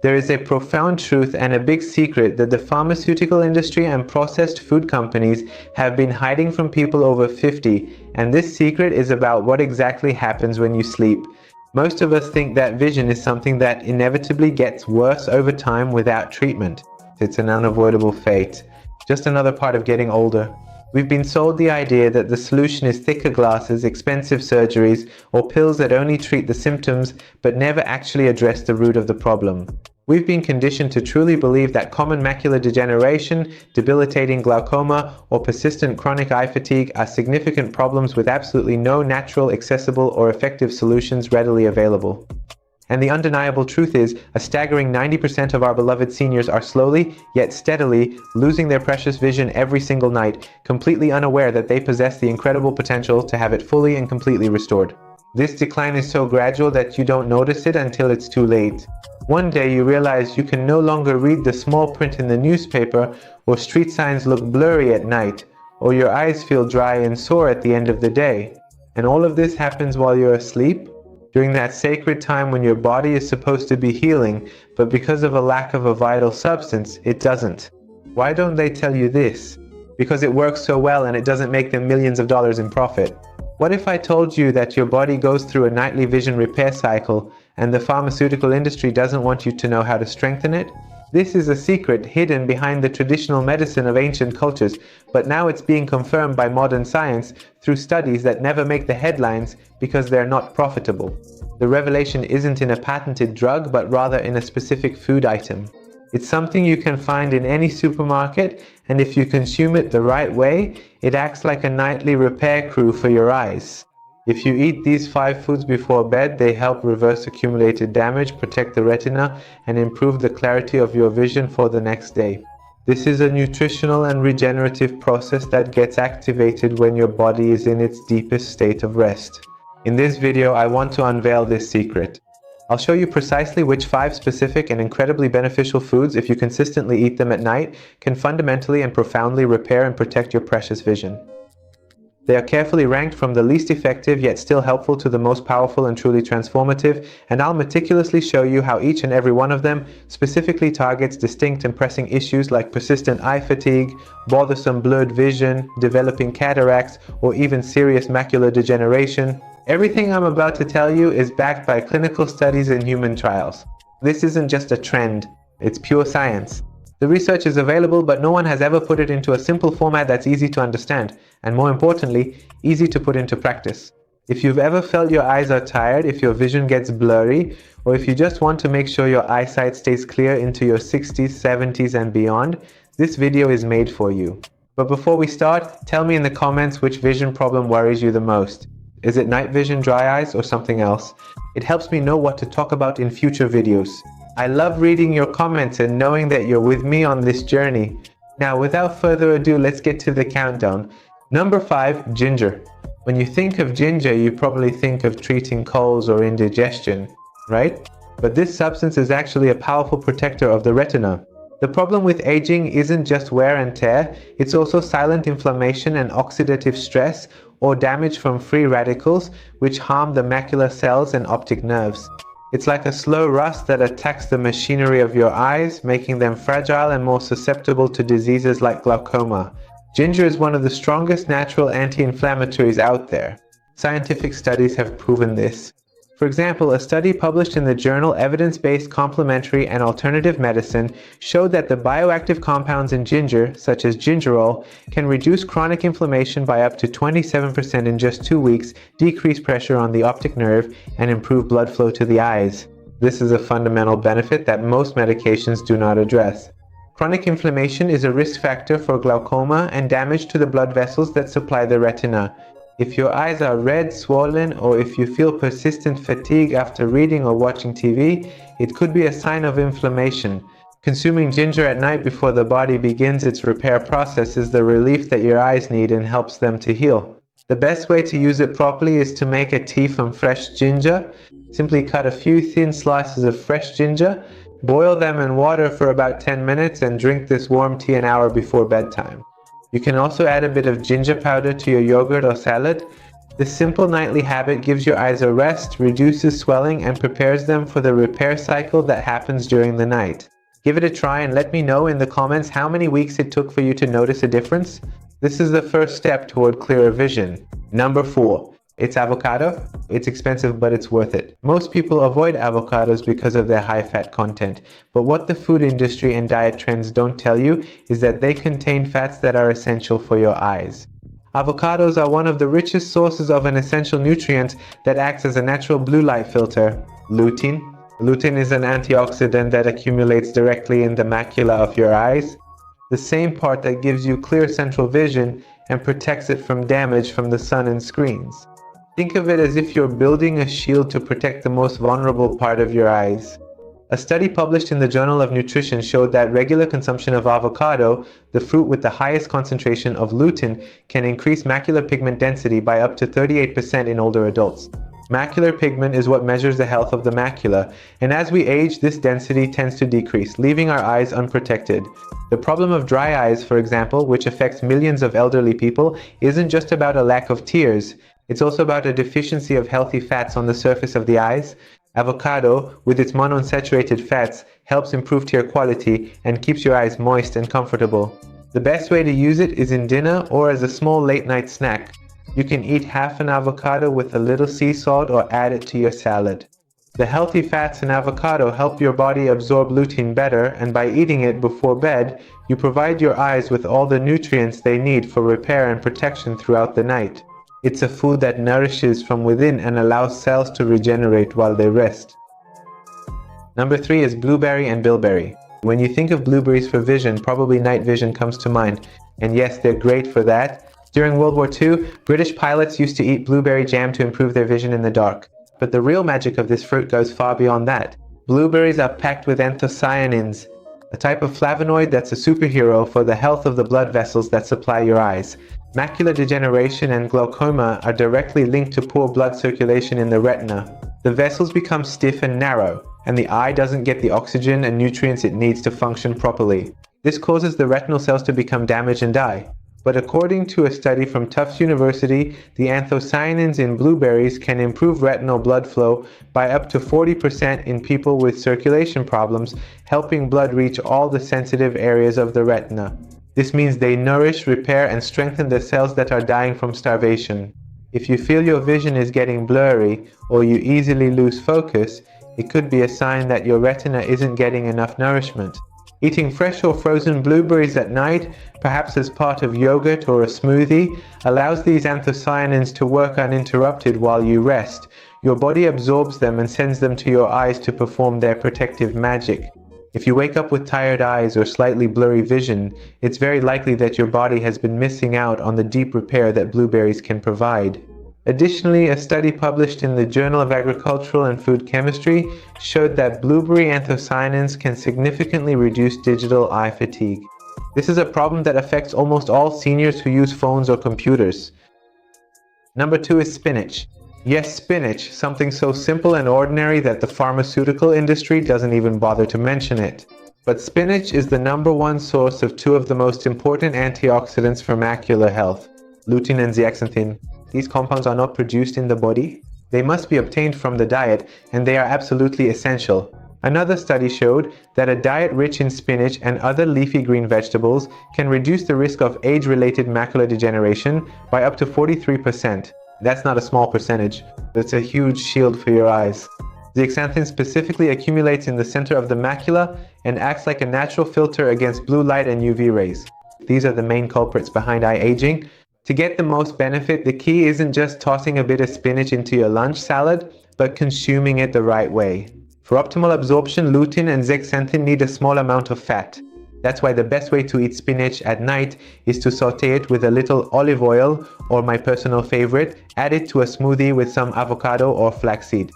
There is a profound truth and a big secret that the pharmaceutical industry and processed food companies have been hiding from people over 50, and this secret is about what exactly happens when you sleep. Most of us think that vision is something that inevitably gets worse over time without treatment. It's an unavoidable fate, just another part of getting older. We've been sold the idea that the solution is thicker glasses, expensive surgeries, or pills that only treat the symptoms but never actually address the root of the problem. We've been conditioned to truly believe that common macular degeneration, debilitating glaucoma, or persistent chronic eye fatigue are significant problems with absolutely no natural, accessible, or effective solutions readily available. And the undeniable truth is, a staggering 90% of our beloved seniors are slowly, yet steadily, losing their precious vision every single night, completely unaware that they possess the incredible potential to have it fully and completely restored. This decline is so gradual that you don't notice it until it's too late. One day you realize you can no longer read the small print in the newspaper, or street signs look blurry at night, or your eyes feel dry and sore at the end of the day. And all of this happens while you're asleep, during that sacred time when your body is supposed to be healing, but because of a lack of a vital substance, it doesn't. Why don't they tell you this? Because it works so well and it doesn't make them millions of dollars in profit. What if I told you that your body goes through a nightly vision repair cycle and the pharmaceutical industry doesn't want you to know how to strengthen it? This is a secret hidden behind the traditional medicine of ancient cultures, but now it's being confirmed by modern science through studies that never make the headlines because they're not profitable. The revelation isn't in a patented drug, but rather in a specific food item. It's something you can find in any supermarket, and if you consume it the right way, it acts like a nightly repair crew for your eyes. If you eat these 5 foods before bed, they help reverse accumulated damage, protect the retina, and improve the clarity of your vision for the next day. This is a nutritional and regenerative process that gets activated when your body is in its deepest state of rest. In this video, I want to unveil this secret. I'll show you precisely which 5 specific and incredibly beneficial foods, if you consistently eat them at night, can fundamentally and profoundly repair and protect your precious vision. They are carefully ranked from the least effective yet still helpful to the most powerful and truly transformative, and I'll meticulously show you how each and every one of them specifically targets distinct and pressing issues like persistent eye fatigue, bothersome blurred vision, developing cataracts, or even serious macular degeneration. Everything I'm about to tell you is backed by clinical studies and human trials. This isn't just a trend, it's pure science. The research is available, but no one has ever put it into a simple format that's easy to understand, and more importantly, easy to put into practice. If you've ever felt your eyes are tired, if your vision gets blurry, or if you just want to make sure your eyesight stays clear into your 60s, 70s, and beyond, this video is made for you. But before we start, tell me in the comments which vision problem worries you the most. Is it night vision, dry eyes, or something else? It helps me know what to talk about in future videos. I love reading your comments and knowing that you're with me on this journey. Now, without further ado, let's get to the countdown. Number 5, ginger. When you think of ginger, you probably think of treating colds or indigestion, right? But this substance is actually a powerful protector of the retina. The problem with aging isn't just wear and tear, it's also silent inflammation and oxidative stress or damage from free radicals, which harm the macular cells and optic nerves. It's like a slow rust that attacks the machinery of your eyes, making them fragile and more susceptible to diseases like glaucoma. Ginger is one of the strongest natural anti-inflammatories out there. Scientific studies have proven this. For example, a study published in the journal Evidence-Based Complementary and Alternative Medicine showed that the bioactive compounds in ginger, such as gingerol, can reduce chronic inflammation by up to 27% in just 2 weeks, decrease pressure on the optic nerve, and improve blood flow to the eyes. This is a fundamental benefit that most medications do not address. Chronic inflammation is a risk factor for glaucoma and damage to the blood vessels that supply the retina. If your eyes are red, swollen, or if you feel persistent fatigue after reading or watching TV, it could be a sign of inflammation. Consuming ginger at night before the body begins its repair process is the relief that your eyes need and helps them to heal. The best way to use it properly is to make a tea from fresh ginger. Simply cut a few thin slices of fresh ginger, boil them in water for about 10 minutes, and drink this warm tea an hour before bedtime. You can also add a bit of ginger powder to your yogurt or salad. This simple nightly habit gives your eyes a rest, reduces swelling, and prepares them for the repair cycle that happens during the night. Give it a try and let me know in the comments how many weeks it took for you to notice a difference. This is the first step toward clearer vision. Number 4. It's avocado. It's expensive, but it's worth it. Most people avoid avocados because of their high fat content, but what the food industry and diet trends don't tell you is that they contain fats that are essential for your eyes. Avocados are one of the richest sources of an essential nutrient that acts as a natural blue light filter, lutein. Lutein is an antioxidant that accumulates directly in the macula of your eyes, the same part that gives you clear central vision and protects it from damage from the sun and screens. Think of it as if you're building a shield to protect the most vulnerable part of your eyes. A study published in the Journal of Nutrition showed that regular consumption of avocado, the fruit with the highest concentration of lutein, can increase macular pigment density by up to 38% in older adults. Macular pigment is what measures the health of the macula, and as we age, this density tends to decrease, leaving our eyes unprotected. The problem of dry eyes, for example, which affects millions of elderly people, isn't just about a lack of tears. It's also about a deficiency of healthy fats on the surface of the eyes. Avocado, with its monounsaturated fats, helps improve tear quality and keeps your eyes moist and comfortable. The best way to use it is in dinner or as a small late-night snack. You can eat half an avocado with a little sea salt or add it to your salad. The healthy fats in avocado help your body absorb lutein better, and by eating it before bed, you provide your eyes with all the nutrients they need for repair and protection throughout the night. It's a food that nourishes from within and allows cells to regenerate while they rest. Number 3 is blueberry and bilberry. When you think of blueberries for vision, probably night vision comes to mind. And yes, they're great for that. During World War II, British pilots used to eat blueberry jam to improve their vision in the dark. But the real magic of this fruit goes far beyond that. Blueberries are packed with anthocyanins, a type of flavonoid that's a superhero for the health of the blood vessels that supply your eyes. Macular degeneration and glaucoma are directly linked to poor blood circulation in the retina. The vessels become stiff and narrow, and the eye doesn't get the oxygen and nutrients it needs to function properly. This causes the retinal cells to become damaged and die. But according to a study from Tufts University, the anthocyanins in blueberries can improve retinal blood flow by up to 40% in people with circulation problems, helping blood reach all the sensitive areas of the retina. This means they nourish, repair, and strengthen the cells that are dying from starvation. If you feel your vision is getting blurry or you easily lose focus, it could be a sign that your retina isn't getting enough nourishment. Eating fresh or frozen blueberries at night, perhaps as part of yogurt or a smoothie, allows these anthocyanins to work uninterrupted while you rest. Your body absorbs them and sends them to your eyes to perform their protective magic. If you wake up with tired eyes or slightly blurry vision, it's very likely that your body has been missing out on the deep repair that blueberries can provide. Additionally, a study published in the Journal of Agricultural and Food Chemistry showed that blueberry anthocyanins can significantly reduce digital eye fatigue. This is a problem that affects almost all seniors who use phones or computers. Number 2 is spinach. Yes, spinach, something so simple and ordinary that the pharmaceutical industry doesn't even bother to mention it. But spinach is the number 1 source of 2 of the most important antioxidants for macular health, lutein and zeaxanthin. These compounds are not produced in the body. They must be obtained from the diet, and they are absolutely essential. Another study showed that a diet rich in spinach and other leafy green vegetables can reduce the risk of age-related macular degeneration by up to 43%. That's not a small percentage. It's a huge shield for your eyes. Zeaxanthin specifically accumulates in the center of the macula and acts like a natural filter against blue light and UV rays. These are the main culprits behind eye aging. To get the most benefit, the key isn't just tossing a bit of spinach into your lunch salad, but consuming it the right way. For optimal absorption, lutein and zeaxanthin need a small amount of fat. That's why the best way to eat spinach at night is to saute it with a little olive oil, or my personal favorite, add it to a smoothie with some avocado or flaxseed.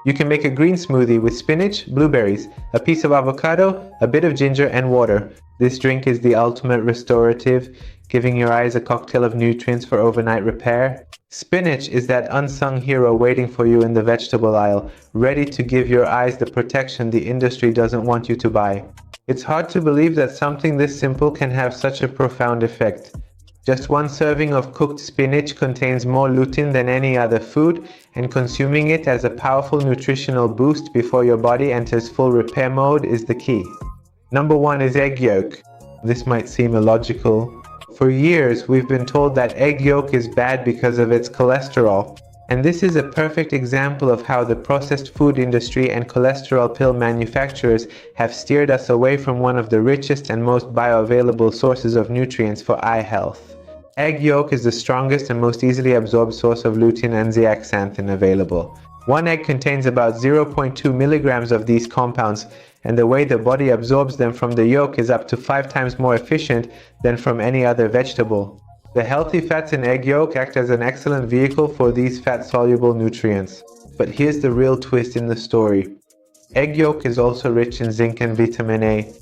You can make a green smoothie with spinach, blueberries, a piece of avocado, a bit of ginger, and water. This drink is the ultimate restorative, giving your eyes a cocktail of nutrients for overnight repair. Spinach is that unsung hero waiting for you in the vegetable aisle, ready to give your eyes the protection the industry doesn't want you to buy. It's hard to believe that something this simple can have such a profound effect. Just one serving of cooked spinach contains more lutein than any other food, and consuming it as a powerful nutritional boost before your body enters full repair mode is the key. Number 1 is egg yolk. This might seem illogical. For years, we've been told that egg yolk is bad because of its cholesterol. And this is a perfect example of how the processed food industry and cholesterol pill manufacturers have steered us away from one of the richest and most bioavailable sources of nutrients for eye health. Egg yolk is the strongest and most easily absorbed source of lutein and zeaxanthin available. One egg contains about 0.2 milligrams of these compounds, and the way the body absorbs them from the yolk is up to 5 times more efficient than from any other vegetable. The healthy fats in egg yolk act as an excellent vehicle for these fat-soluble nutrients. But here's the real twist in the story. Egg yolk is also rich in zinc and vitamin A.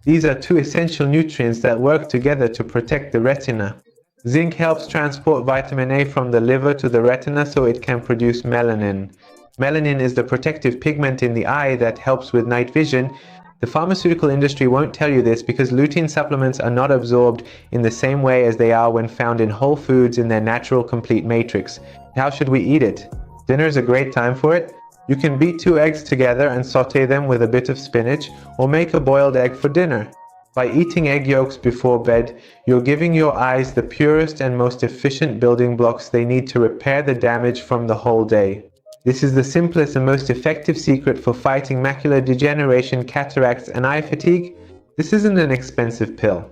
These are two essential nutrients that work together to protect the retina. Zinc helps transport vitamin A from the liver to the retina so it can produce melanin. Melanin is the protective pigment in the eye that helps with night vision. The pharmaceutical industry won't tell you this because lutein supplements are not absorbed in the same way as they are when found in whole foods in their natural complete matrix. How should we eat it? Dinner is a great time for it. You can beat 2 eggs together and saute them with a bit of spinach, or make a boiled egg for dinner. By eating egg yolks before bed, you're giving your eyes the purest and most efficient building blocks they need to repair the damage from the whole day. This is the simplest and most effective secret for fighting macular degeneration, cataracts, and eye fatigue. This isn't an expensive pill.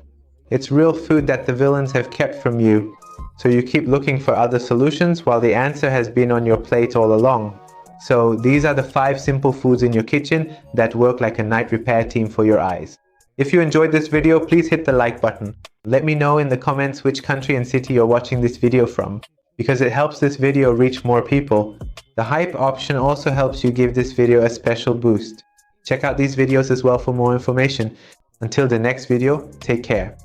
It's real food that the villains have kept from you, so you keep looking for other solutions while the answer has been on your plate all along. So these are the 5 simple foods in your kitchen that work like a night repair team for your eyes. If you enjoyed this video, please hit the like button. Let me know in the comments which country and city you're watching this video from, because it helps this video reach more people. The hype option also helps you give this video a special boost. Check out these videos as well for more information. Until the next video, take care.